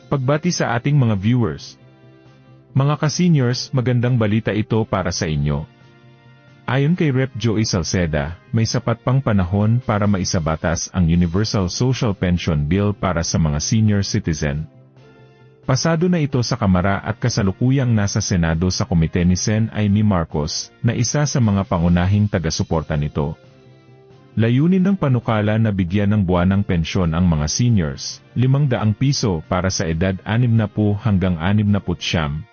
Pagbati sa ating mga viewers. Mga ka-seniors, magandang balita ito para sa inyo. Ayon kay Rep. Joey Salceda, may sapat pang panahon para maisabatas ang Universal Social Pension Bill para sa mga senior citizen. Pasado na ito sa Kamara at kasalukuyang nasa Senado sa komite ni Sen. Amy Marcos, na isa sa mga pangunahing taga-suporta nito. Layunin ng panukala na bigyan ng buwanang pensyon ang mga seniors, 500 piso para sa edad 60 hanggang 69,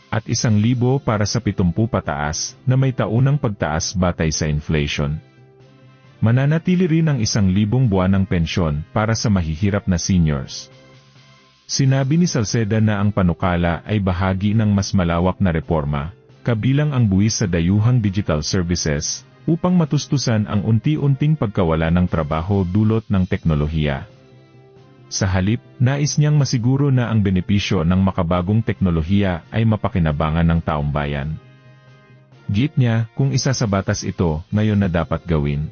at 1,000 para sa 70 pataas, na may taunang pagtaas batay sa inflation. Mananatili rin ang 1,000 buwanang pensyon para sa mahihirap na seniors. Sinabi ni Salceda na ang panukala ay bahagi ng mas malawak na reforma, kabilang ang buwis sa dayuhang digital services, upang matustusan ang unti-unting pagkawala ng trabaho dulot ng teknolohiya. Sa halip, nais niyang masiguro na ang benepisyo ng makabagong teknolohiya ay mapakinabangan ng taong bayan. Git niya, kung isasabatas ito, ngayon na dapat gawin.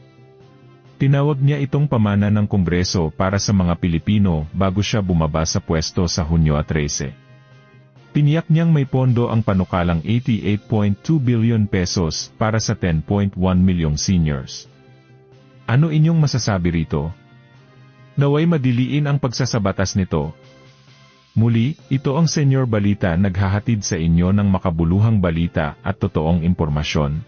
Tinawag niya itong pamana ng Kongreso para sa mga Pilipino bago siya bumaba sa pwesto sa Hunyo 13. Tiniyak niyang may pondo ang panukalang 88.2 billion pesos para sa 10.1 milyong seniors. Ano inyong masasabi rito? Naway madiliin ang pagsasabatas nito. Muli, ito ang Senior Balita naghahatid sa inyo ng makabuluhang balita at totoong impormasyon.